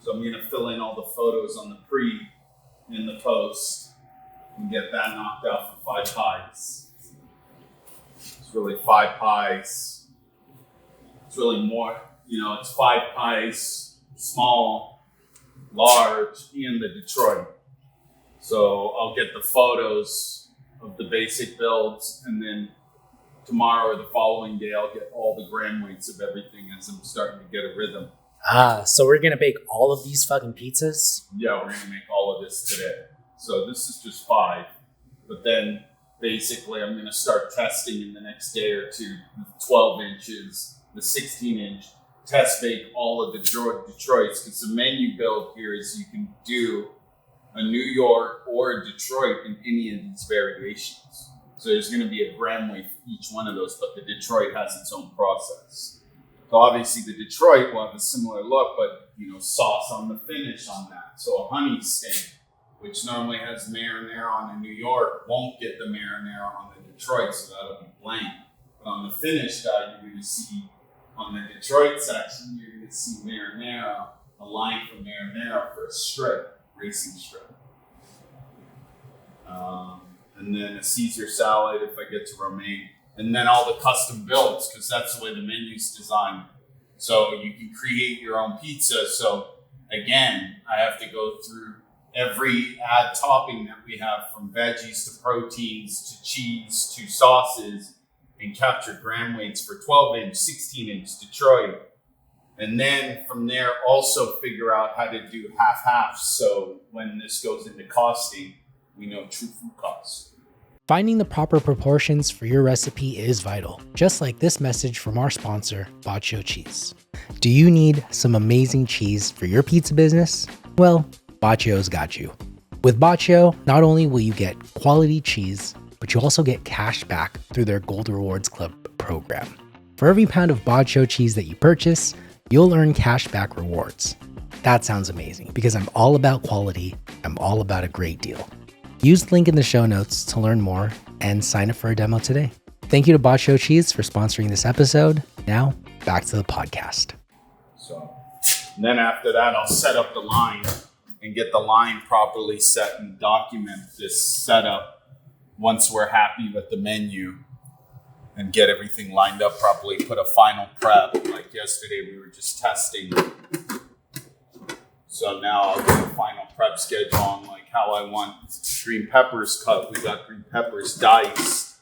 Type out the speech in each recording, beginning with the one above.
So I'm going to fill in all the photos on the pre and the post and get that knocked out for 5 pies. It's really 5 pies. It's really more, it's 5 pies, small, large, and the Detroit. So I'll get the photos of the basic builds, and then tomorrow or the following day, I'll get all the gram weights of everything as I'm starting to get a rhythm. So we're going to bake all of these fucking pizzas? Yeah, we're going to make all of this today. So this is just 5. But then basically I'm going to start testing in the next day or two, the 12 inches, the 16-inch, test bake all of the Detroits. Because the menu build here is you can do a New York or a Detroit in any of these variations. So there's going to be a gram weight for each one of those, but the Detroit has its own process. So obviously the Detroit will have a similar look, but sauce on the finish on that. So a honey steak, which normally has marinara on in New York, won't get the marinara on the Detroit, so that'll be bland. But on the finish guide, you're going to see on the Detroit section, you're going to see marinara, a line from marinara for a strip, racing strip. And then a Caesar salad if I get to romaine. And then all the custom builds, because that's the way the menu's designed. So you can create your own pizza. So again, I have to go through every add topping that we have, from veggies to proteins to cheese to sauces, and capture gram weights for 12-inch, 16-inch Detroit. And then from there, also figure out how to do half-half. So when this goes into costing, we know true food costs. Finding the proper proportions for your recipe is vital, just like this message from our sponsor, Bacio Cheese. Do you need some amazing cheese for your pizza business? Well, Bacio's got you. With Bacio, not only will you get quality cheese, but you also get cash back through their Gold Rewards Club program. For every pound of Bacio cheese that you purchase, you'll earn cash back rewards. That sounds amazing, because I'm all about quality. I'm all about a great deal. Use the link in the show notes to learn more and sign up for a demo today. Thank you to Bacio Cheese for sponsoring this episode. Now, back to the podcast. So, and then after that, I'll set up the line and get the line properly set and document this setup once we're happy with the menu and get everything lined up properly. Put a final prep. Like yesterday, we were just testing. So now I'll do a final prep schedule on like how I want green peppers cut. We got green peppers diced.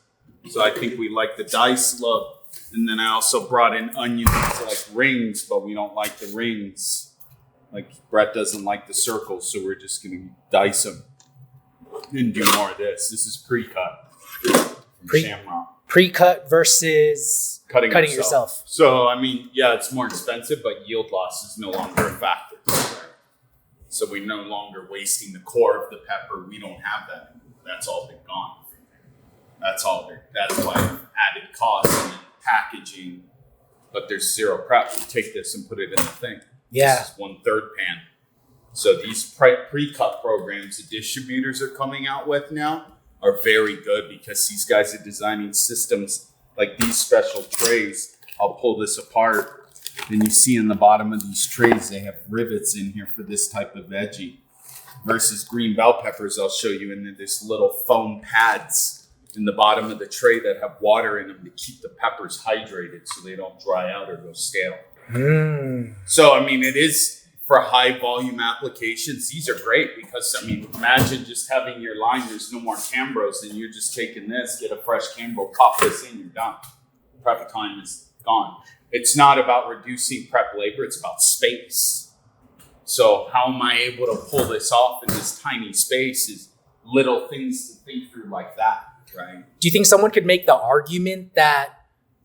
So I think we like the diced look. And then I also brought in onions like rings, but we don't like the rings. Like Brett doesn't like the circles, so we're just going to dice them and do more of this. This is pre-cut from Shamrock. Pre-cut versus cutting yourself. So, I mean, yeah, it's more expensive, but yield loss is no longer a factor. So we're no longer wasting the core of the pepper. We don't have that anymore. That's all been gone. That's why added costs and packaging, but there's zero prep. You take this and put it in the thing. Yeah. This is 1/3 pan. So these pre-cut programs the distributors are coming out with now are very good, because these guys are designing systems like these special trays. I'll pull this apart. And you see in the bottom of these trays, they have rivets in here for this type of veggie. Versus green bell peppers, I'll show you, and then there's little foam pads in the bottom of the tray that have water in them to keep the peppers hydrated so they don't dry out or go stale. So, I mean, it is for high volume applications. These are great because, I mean, imagine just having your line, there's no more Cambros, and you're just taking this, get a fresh Cambro, pop this in, you're done. Prep time is gone. It's not about reducing prep labor, it's about space. So how am I able to pull this off in this tiny space is little things to think through like that, right? Do you think someone could make the argument that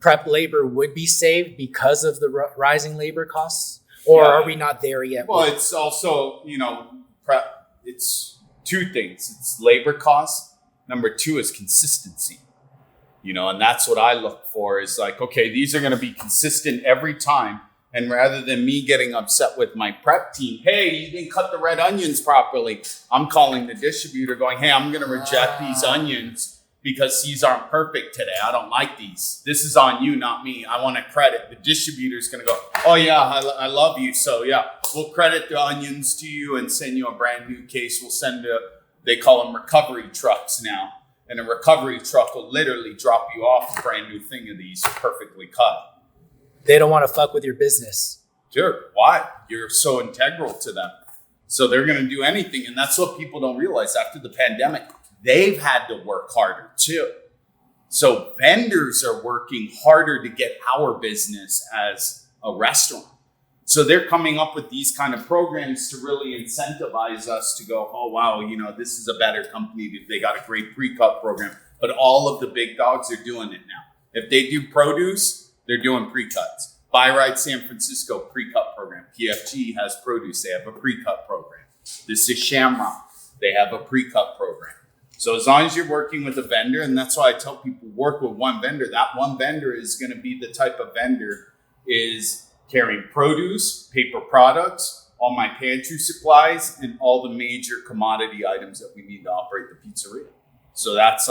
prep labor would be saved because of the rising labor costs? Or are we not there yet? Well, it's also, prep, it's 2 things. It's labor costs. Number 2 is consistency. And that's what I look for is like, okay, these are going to be consistent every time. And rather than me getting upset with my prep team, hey, you didn't cut the red onions properly, I'm calling the distributor going, hey, I'm going to reject these onions because these aren't perfect today. I don't like these. This is on you, not me. I want to credit. The distributor's going to go, oh yeah, I love you. So yeah, we'll credit the onions to you and send you a brand new case. We'll send they call them recovery trucks now. And a recovery truck will literally drop you off a brand new thing of these perfectly cut. They don't want to fuck with your business. Sure. Why? You're so integral to them. So they're going to do anything. And that's what people don't realize. After the pandemic, they've had to work harder too. So vendors are working harder to get our business as a restaurant. So they're coming up with these kind of programs to really incentivize us to go, oh, wow, this is a better company. They got a great pre-cut program. But all of the big dogs are doing it now. If they do produce, they're doing pre-cuts. Buy Right San Francisco pre-cut program. PFG has produce. They have a pre-cut program. This is Shamrock. They have a pre-cut program. So as long as you're working with a vendor, and that's why I tell people work with one vendor, that one vendor is going to be the type of vendor is carrying produce, paper products, all my pantry supplies, and all the major commodity items that we need to operate the pizzeria. So that's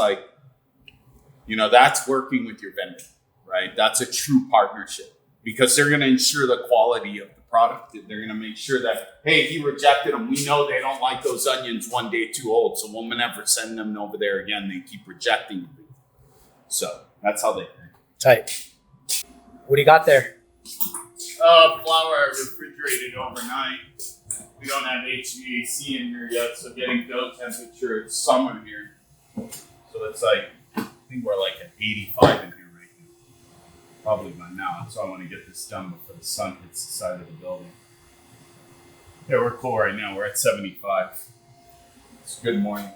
that's working with your vendor, right? That's a true partnership because they're going to ensure the quality of the product. They're going to make sure that, hey, he rejected them. We know they don't like those onions one day too old, so we'll never send them over there again. They keep rejecting them. So that's how they think. Tight. What do you got there? Flour refrigerated overnight. We don't have HVAC in here yet, so getting dough temperature, it's summer here. So it's I think we're at 85 in here right now. Probably by now. So I want to get this done before the sun hits the side of the building. Yeah, we're cool right now. We're at 75. It's a good morning.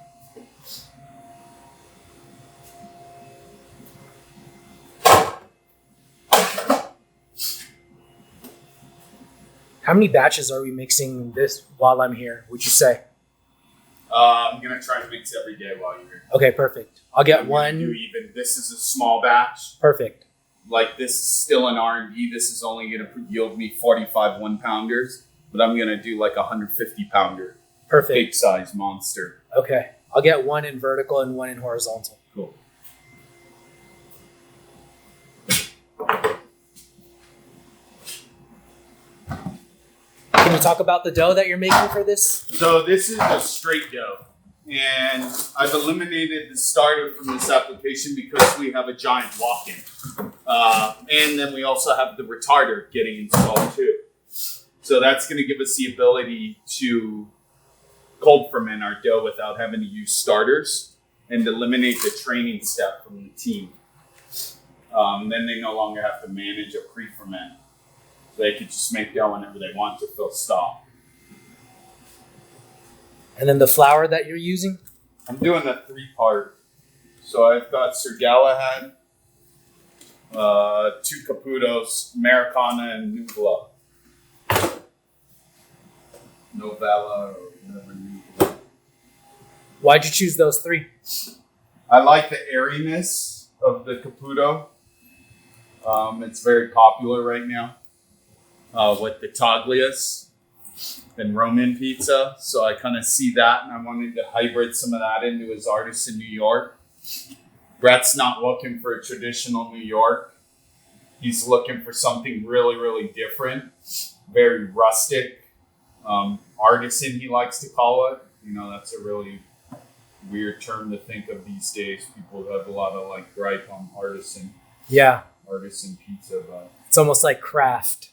How many batches are we mixing this while I'm here, would you say? I'm going to try to mix every day while you're here. Okay, perfect. I'll get one. This is a small batch. Perfect. This is still an R&D. This is only going to yield me 45 1-pounders, but I'm going to do 150 pounder. Perfect. Big size monster. Okay. I'll get one in vertical and one in horizontal. Cool. Can you talk about the dough that you're making for this? So this is a straight dough. And I've eliminated the starter from this application because we have a giant walk-in. And then we also have the retarder getting installed too. So that's going to give us the ability to cold ferment our dough without having to use starters and eliminate the training step from the team. Then they no longer have to manage a pre-ferment. They could just make dough whenever they want to fill stock. And then the flour that you're using? I'm doing a 3-part. So I've got Sir Galahad, 2 Caputos, Americana, and Nubla. Novella or whatever Nubla. Why'd you choose those 3? I like the airiness of the Caputo. It's very popular right now. With the Taglias and Roman pizza. So I kind of see that and I wanted to hybrid some of that into his Artisan New York. Brett's not looking for a traditional New York. He's looking for something really, really different. Very rustic. Artisan, he likes to call it. That's a really weird term to think of these days. People have a lot of gripe on artisan. Yeah. Artisan pizza, but it's almost like craft.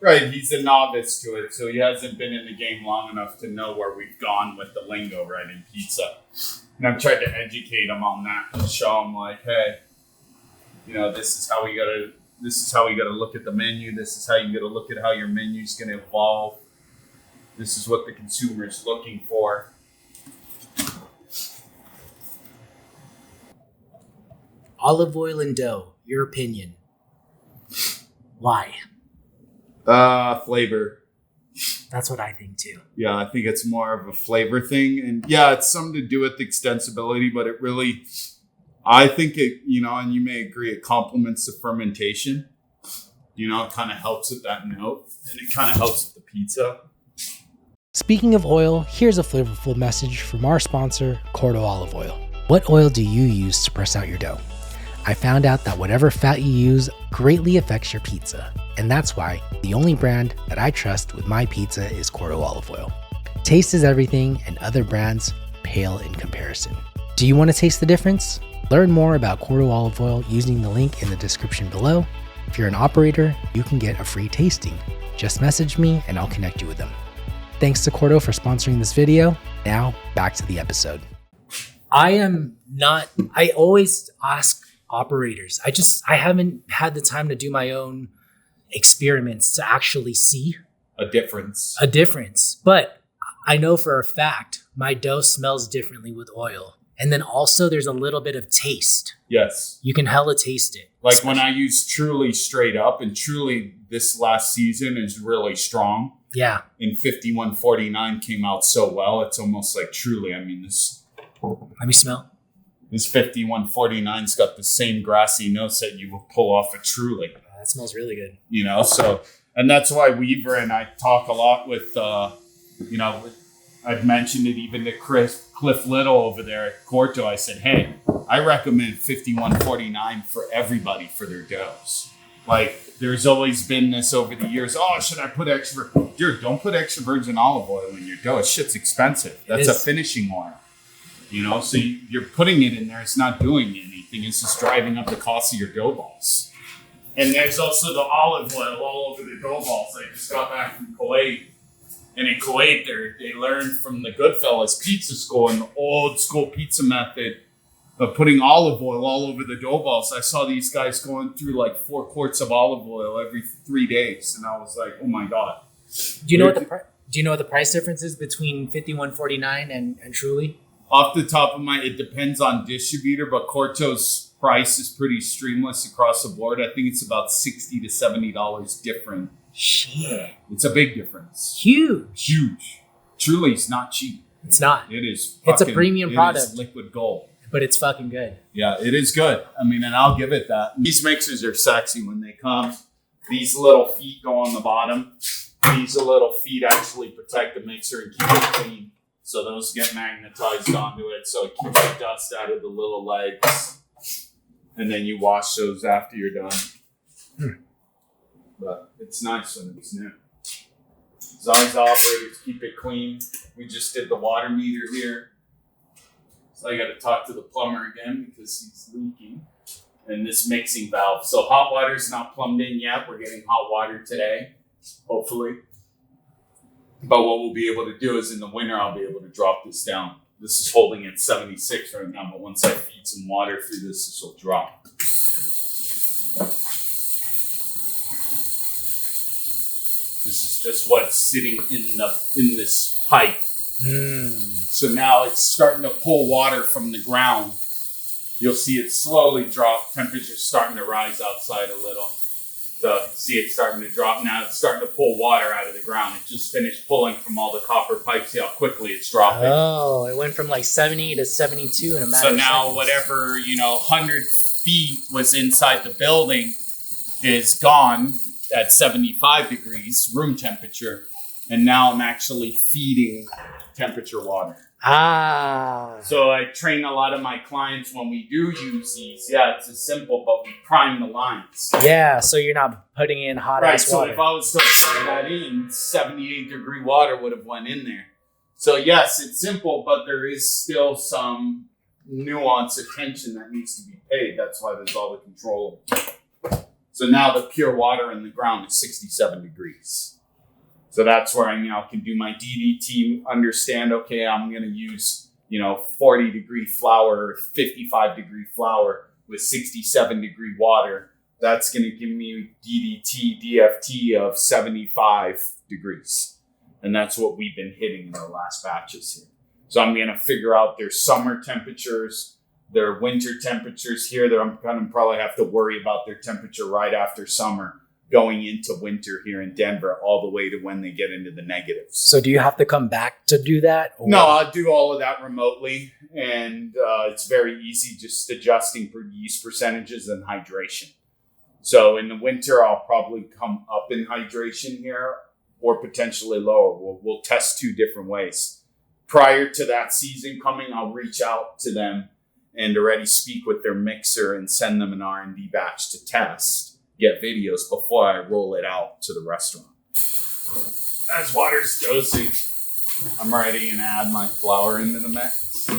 Right, he's a novice to it, so he hasn't been in the game long enough to know where we've gone with the lingo, right, in pizza. And I've tried to educate him on that to show him, hey, this is how we gotta look at the menu. This is how you gotta look at how your menu's gonna evolve. This is what the consumer is looking for. Olive oil and dough, your opinion. Why? Flavor. That's what I think too. Yeah, I think it's more of a flavor thing. And yeah, it's something to do with extensibility, but it really, I think it, and you may agree, it complements the fermentation. It kind of helps with that note and it kind of helps with the pizza. Speaking of oil, here's a flavorful message from our sponsor, Corto Olive Oil. What oil do you use to press out your dough? I found out that whatever fat you use greatly affects your pizza, and that's why the only brand that I trust with my pizza is Corto Olive Oil. Taste is everything, and other brands pale in comparison. Do you want to taste the difference? Learn more about Corto Olive Oil using the link in the description below. If you're an operator, you can get a free tasting. Just message me and I'll connect you with them. Thanks to Corto for sponsoring this video. Now, back to the episode. I always ask operators. I haven't had the time to do my own experiments to actually see A difference. But I know for a fact my dough smells differently with oil. And then also there's a little bit of taste. Yes. You can hella taste it. Like when I use Truly straight up, and Truly this last season is really strong. Yeah. And 5149 came out so well. It's almost like Truly. I mean, Let me smell. This 5149's got the same grassy notes that you will pull off a Truly. That smells really good. You know, so, and that's why Weaver and I talk a lot with, I've mentioned it even to Cliff Little over there at Corto. I said, hey, I recommend 5149 for everybody for their doughs. Like, there's always been this over the years. Oh, should I put extra? Dude, don't put extra virgin olive oil in your dough. Shit's expensive. That's a finishing oil. You know, so you're putting it in there. It's not doing anything. It's just driving up the cost of your dough balls. And there's also the olive oil all over the dough balls. I just got back from Kuwait. And in Kuwait, they learned from the Goodfellas pizza school and the old school pizza method of putting olive oil all over the dough balls. I saw these guys going through like 4 quarts of olive oil every 3 days. And I was like, oh my God. Do you know what the price difference is between 5149 and Truly? Off the top of it depends on distributor, but Corto's price is pretty streamless across the board. I think it's about $60 to $70 different. Shit. It's a big difference. Huge. Truly's not cheap. It's not. It is. It's a premium product. It is liquid gold. But it's fucking good. Yeah, it is good. I mean, and I'll give it that. These mixers are sexy when they come. These little feet go on the bottom. These little feet actually protect the mixer and keep it clean. So those get magnetized onto it. So it keeps the dust out of the little legs. And then you wash those after you're done. But it's nice when it's new. As long as the operators keep it clean. We just did the water meter here. So I got to talk to the plumber again because he's leaking. And this mixing valve. So hot water's not plumbed in yet. We're getting hot water today, hopefully. But what we'll be able to do is in the winter, I'll be able to drop this down. This is holding at 76 right now, but once I feed some water through this will drop. This is just what's sitting in this pipe. So now it's starting to pull water from the ground. You'll see it slowly drop. Temperature's starting to rise outside a little. So see it starting to drop now. It's starting to pull water out of the ground. It just finished pulling from all the copper pipes. See how quickly it's dropping. Oh, it went from like 70 to 72 in a matter of seconds. So now whatever, 100 feet was inside the building is gone at 75 degrees, room temperature. And now I'm actually feeding temperature water. So I train a lot of my clients when we do use these. Yeah, it's as simple, but we prime the lines. Yeah, so you're not putting in hot ass water. So if I was to put that in, 78 degree water would have went in there. So yes, it's simple, but there is still some nuance, attention that needs to be paid. That's why there's all the control. So now the pure water in the ground is 67 degrees. So that's where I now can do my DDT, understand, okay, I'm going to use, 40 degree flour, 55 degree flour with 67 degree water. That's going to give me DDT, DFT of 75 degrees. And that's what we've been hitting in the last batches here. So I'm going to figure out their summer temperatures, their winter temperatures here. I'm going to probably have to worry about their temperature right after summer, going into winter here in Denver, all the way to when they get into the negatives. So do you have to come back to do that? Or? No, I'll do all of that remotely. And it's very easy, just adjusting for yeast percentages and hydration. So in the winter, I'll probably come up in hydration here or potentially lower. We'll test 2 different ways. Prior to that season coming, I'll reach out to them and already speak with their mixer and send them an R&D batch to test, get videos before I roll it out to the restaurant. As water's dosing, I'm ready to add my flour into the mix.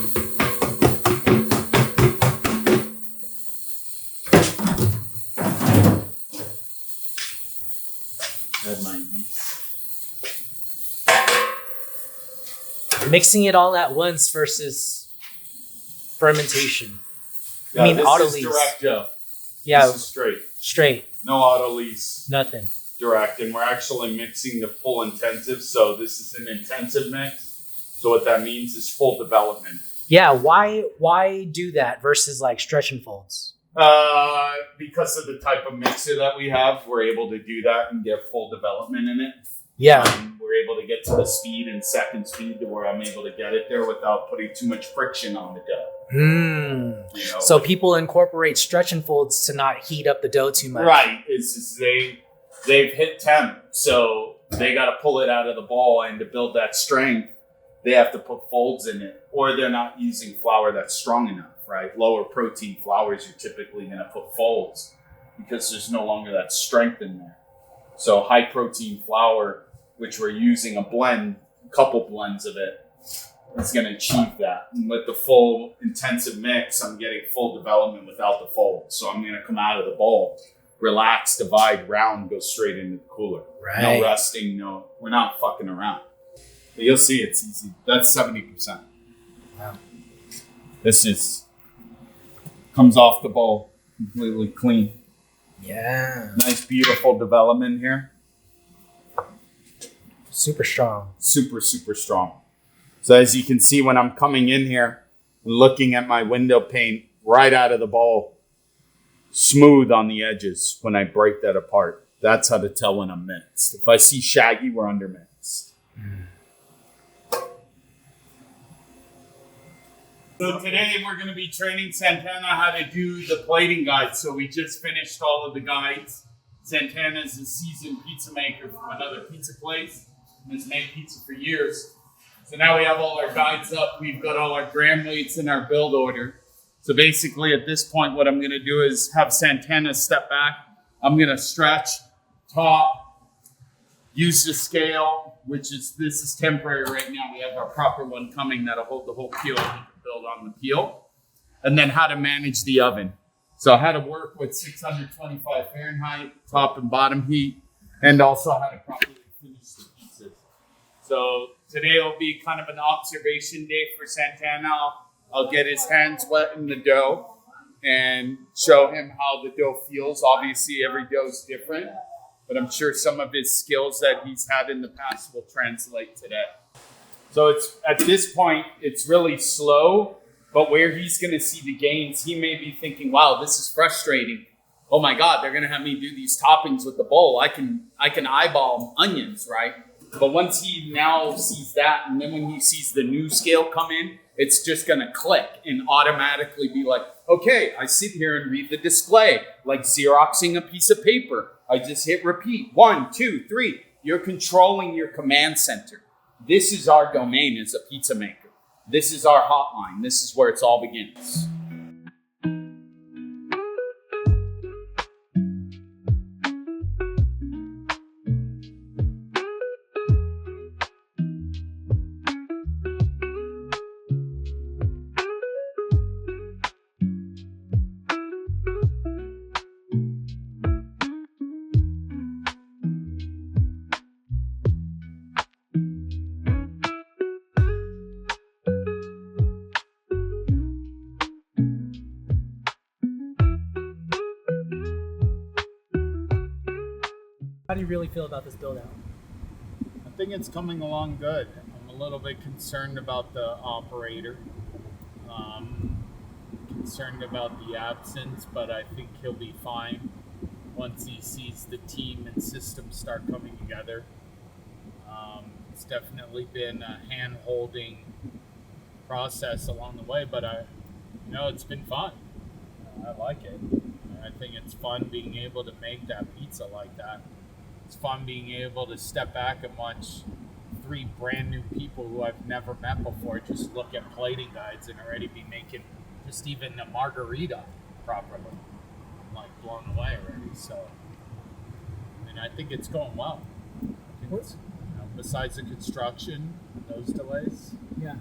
Add my yeast. Mixing it all at once versus fermentation. Yeah, I mean, this auto is lease. direct, Joe. Yeah, This is straight. no auto lease. Nothing. Direct, and we're actually mixing the full intensive, so this is an intensive mix. So what that means is full development. Yeah, why do that versus like stretch and folds? Because of the type of mixer that we have, we're able to do that and get full development in it. Yeah. We're able to get to the speed and second speed to where I'm able to get it there without putting too much friction on the dough. You know? So people incorporate stretch and folds to not heat up the dough too much. Right. It's just they've hit temp, so they got to pull it out of the ball, and to build that strength, they have to put folds in it, or they're not using flour that's strong enough, right? Lower protein flours, you're typically going to put folds because there's no longer that strength in there. So high protein flour, which we're using a couple blends of it, is going to achieve that. And with the full intensive mix, I'm getting full development without the fold. So I'm going to come out of the bowl, relax, divide, round, go straight into the cooler. Right. No resting, we're not fucking around. But you'll see it's easy. That's 70%. Wow. This comes off the bowl completely clean. Yeah. Nice, beautiful development here. Super strong. Super, super strong. So as you can see, when I'm coming in here and looking at my window pane right out of the bowl, smooth on the edges when I break that apart. That's how to tell when I'm mixed. If I see shaggy, we're under mixed. So today we're going to be training Santana how to do the plating guide. So we just finished all of the guides. Santana is a seasoned pizza maker from another pizza place and has made pizza for years. So now we have all our guides up. We've got all our gram weights in our build order. So basically at this point, what I'm going to do is have Santana step back. I'm going to stretch, top, use the scale, this is temporary right now. We have our proper one coming that'll hold the whole peel. We can build on the peel. And then how to manage the oven. So how to work with 625 Fahrenheit, top and bottom heat, and also how to properly finish the pizzas. So today will be kind of an observation day for Santana. I'll get his hands wet in the dough and show him how the dough feels. Obviously, every dough is different, but I'm sure some of his skills that he's had in the past will translate today. So it's at this point, it's really slow, but where he's going to see the gains, he may be thinking, wow, this is frustrating. Oh my God, they're going to have me do these toppings with the bowl. I can eyeball onions, right? But once he now sees that, and then when he sees the new scale come in, it's just going to click and automatically be like, okay, I sit here and read the display, like Xeroxing a piece of paper. I just hit repeat. 1, 2, 3. You're controlling your command center. This is our domain as a pizza maker. This is our hotline. This is where it's all begins. How do you really feel about this build out? I think it's coming along good. I'm a little bit concerned about the operator. Concerned about the absence, but I think he'll be fine once he sees the team and system start coming together. It's definitely been a hand-holding process along the way, but it's been fun. I like it. I think it's fun being able to make that pizza like that. It's fun being able to step back and watch 3 brand new people who I've never met before just look at plating guides and already be making just even a margarita properly. I'm like blown away already. So, and I think it's going well. I think it's, besides the construction, those delays. Yeah.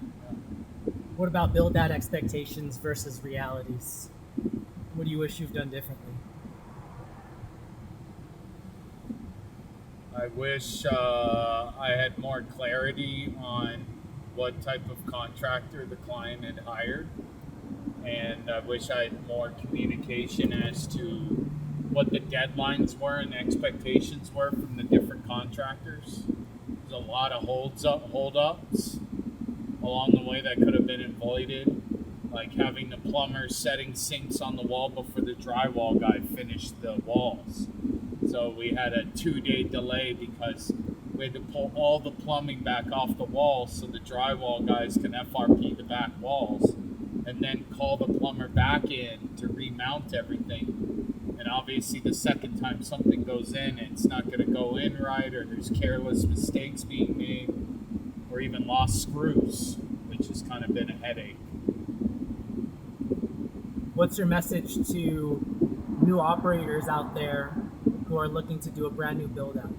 What about build out expectations versus realities? What do you wish you've done differently? I wish I had more clarity on what type of contractor the client had hired. And I wish I had more communication as to what the deadlines were and expectations were from the different contractors. There's a lot of hold-ups along the way that could have been avoided, like having the plumber setting sinks on the wall before the drywall guy finished the walls. So we had a 2-day delay because we had to pull all the plumbing back off the walls so the drywall guys can FRP the back walls and then call the plumber back in to remount everything. And obviously the second time something goes in, it's not going to go in right, or there's careless mistakes being made, or even lost screws, which has kind of been a headache. What's your message to new operators out there who are looking to do a brand new build out?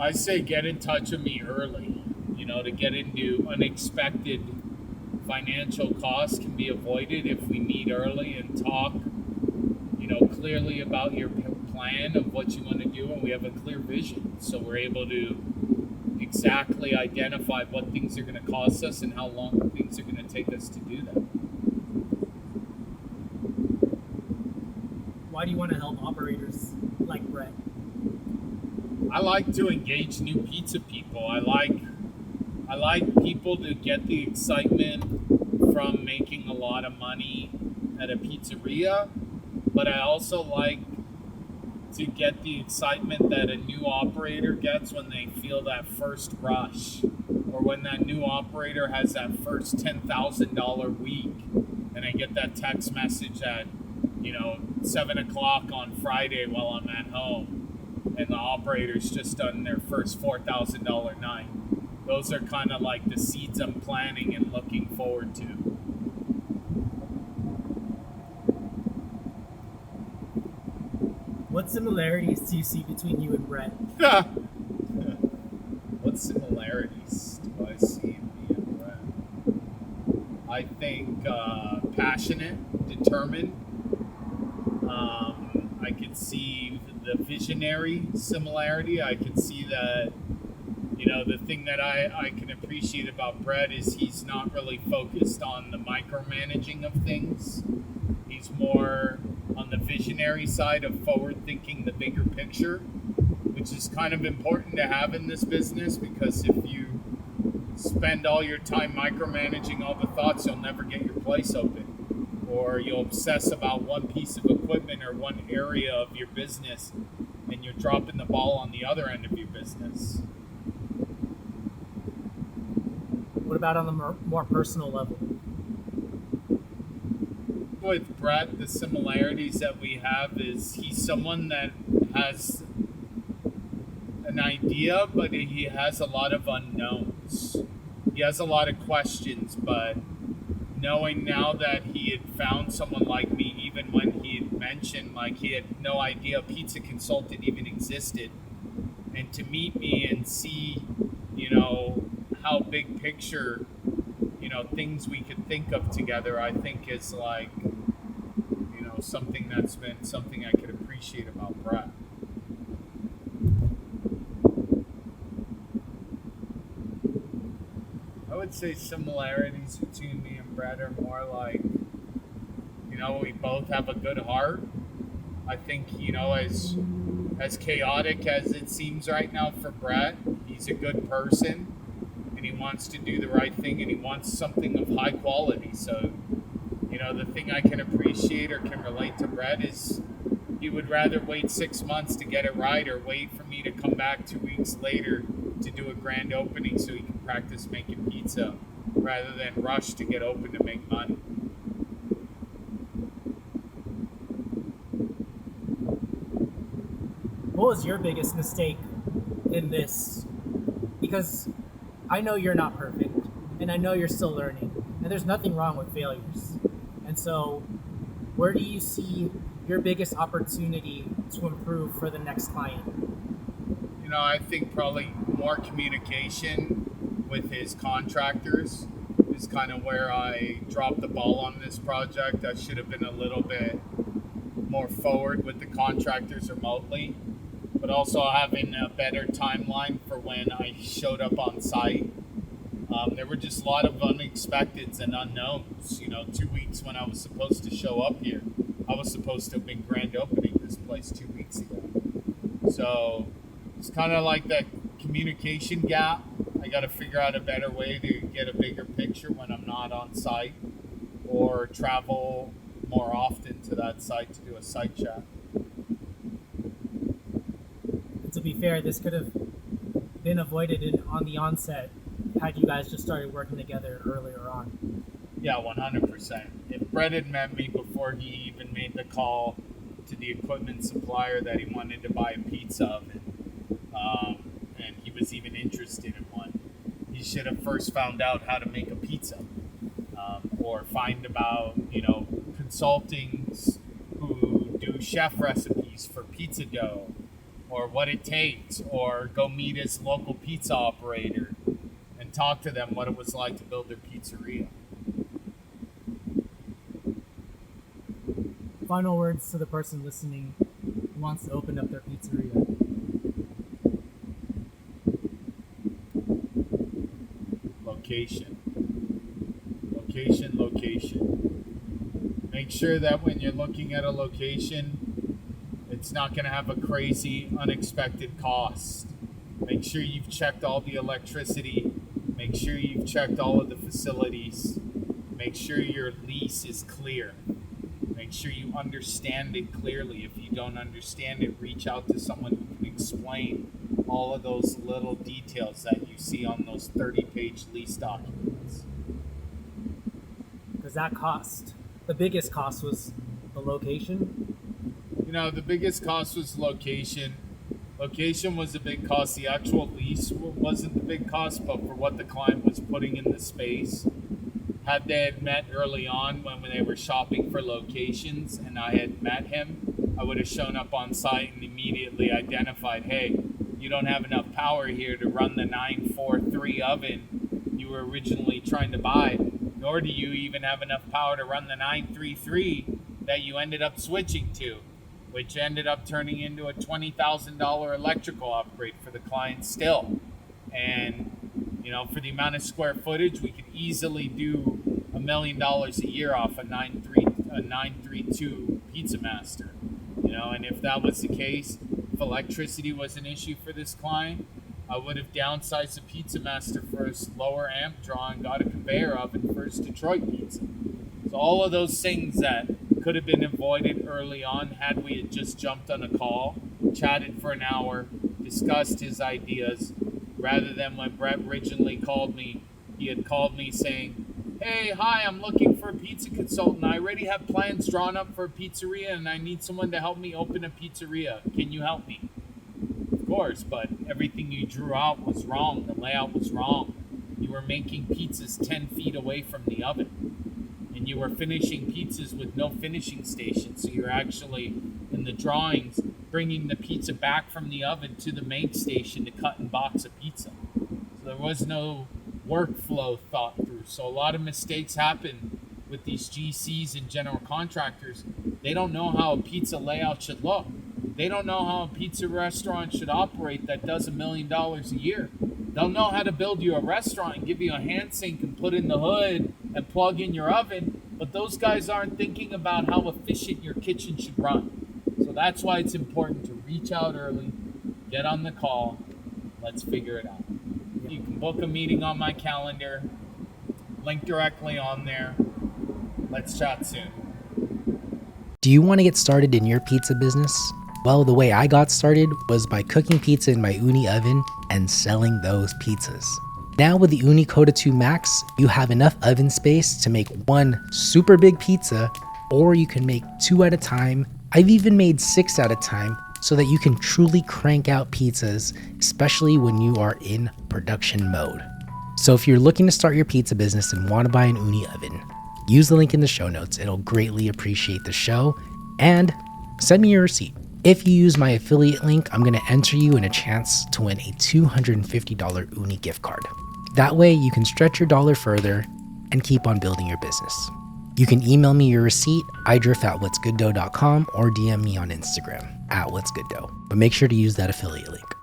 I say get in touch with me early. To get into unexpected financial costs can be avoided if we meet early and talk, clearly about your plan of what you want to do, and we have a clear vision. So we're able to exactly identify what things are going to cost us and how long things are going to take us to do that. Why do you want to help operators like Brett? I like to engage new pizza people. I like people to get the excitement from making a lot of money at a pizzeria, but I also like to get the excitement that a new operator gets when they feel that first rush, or when that new operator has that first $10,000 week, and I get that text message at 7 o'clock on Friday while I'm at home, and the operator's just done their first $4,000 night. Those are kind of like the seeds I'm planting and looking forward to. What similarities do you see between you and Brett? What similarities do I see in me and Brett? I think passionate, determined. I could see the visionary similarity. I could see that, the thing that I can appreciate about Brett is he's not really focused on the micromanaging of things. He's more on the visionary side of forward thinking the bigger picture, which is kind of important to have in this business, because if you spend all your time micromanaging all the thoughts, you'll never get your place open, or you'll obsess about one piece of equipment or one area of your business, and you're dropping the ball on the other end of your business. What about on the more personal level? With Brett, the similarities that we have is he's someone that has an idea, but he has a lot of unknowns. He has a lot of questions, but knowing now that he had found someone like me, even when he had mentioned, like, he had no idea Pizza Consultant even existed, and to meet me and see, how big picture, things we could think of together, I think is like, something that's been something I could appreciate about Brett. I would say similarities between me and Brett are more like, we both have a good heart. I think, as chaotic as it seems right now for Brett, he's a good person, and he wants to do the right thing, and he wants something of high quality. So, the thing I can appreciate or can relate to Brett is he would rather wait 6 months to get it right, or wait for me to come back 2 weeks later to do a grand opening so he can practice making pizza, rather than rush to get open to make money. What was your biggest mistake in this? Because I know you're not perfect, and I know you're still learning, and there's nothing wrong with failures. And so, where do you see your biggest opportunity to improve for the next client? I think probably more communication with his contractors is kind of where I dropped the ball on this project. I should have been a little bit more forward with the contractors remotely, but also having a better timeline for when I showed up on site. There were just a lot of unexpecteds and unknowns. 2 weeks when I was supposed to show up here, I was supposed to have been grand opening this place 2 weeks ago. So it's kind of like that communication gap. I got to figure out a better way to get a bigger picture when I'm not on site, or travel more often to that site to do a site check. And to be fair, this could have been avoided on the onset had you guys just started working together earlier on. Yeah, 100%. If Brett had met me before he even made the call to the equipment supplier that he wanted to buy a pizza oven, and he was even interested in one, he should have first found out how to make a pizza, or find about, consultings who do chef recipes for pizza dough, or what it takes, or go meet his local pizza operator and talk to them what it was like to build their pizzeria. Final words to the person listening who wants to open up their pizzeria. Location. Make sure that when you're looking at a location, it's not going to have a crazy, unexpected cost. Make sure you've checked all the electricity. Make sure you've checked all of the facilities. Make sure your lease is clear. Make sure you understand it clearly. If you don't understand it, reach out to someone who can explain all of those little details that you see on those 30-page lease documents. Because that cost, the biggest cost was the location. The biggest cost was location. Location was a big cost. The actual lease wasn't the big cost, but for what the client was putting in the space. Had they had met early on when they were shopping for locations and I had met him, I would have shown up on site and immediately identified, hey, you don't have enough power here to run the 943 oven you were originally trying to buy, nor do you even have enough power to run the 933 that you ended up switching to, which ended up turning into a $20,000 electrical upgrade for the client still. And for the amount of square footage, we could easily do $1 million a year off a 932 Pizza Master. And if that was the case, if electricity was an issue for this client, I would have downsized the Pizza Master for a lower amp draw and got a conveyor oven for his Detroit pizza. So all of those things that could have been avoided early on had we had just jumped on a call, chatted for an hour, discussed his ideas, rather than when Brett originally called me, he had called me saying, hey, hi, I'm looking for a pizza consultant. I already have plans drawn up for a pizzeria and I need someone to help me open a pizzeria. Can you help me? Of course, but everything you drew out was wrong. The layout was wrong. You were making pizzas 10 feet away from the oven. And you were finishing pizzas with no finishing station. So you're actually, in the drawings, bringing the pizza back from the oven to the make station to cut and box a pizza. So there was no workflow thought through. So a lot of mistakes happen with these GCs and general contractors. They don't know how a pizza layout should look. They don't know how a pizza restaurant should operate that does $1 million a year. They'll know how to build you a restaurant and give you a hand sink and put in the hood and plug in your oven, but those guys aren't thinking about how efficient your kitchen should run. So that's why it's important to reach out early, get on the call, let's figure it out. You can book a meeting on my calendar, link directly on there. Let's chat soon. Do you want to get started in your pizza business? Well, the way I got started was by cooking pizza in my Ooni oven and selling those pizzas. Now with the Ooni Coda 2 Max, you have enough oven space to make one super big pizza, or you can make 2 at a time. I've even made 6 at a time so that you can truly crank out pizzas, especially when you are in production mode. So if you're looking to start your pizza business and want to buy an Ooni oven, use the link in the show notes. It'll greatly appreciate the show, and send me your receipt. If you use my affiliate link, I'm going to enter you in a chance to win a $250 Ooni gift card. That way you can stretch your dollar further and keep on building your business. You can email me your receipt, idriff@whatsgooddough.com, or DM me on Instagram @whatsgooddough. But make sure to use that affiliate link.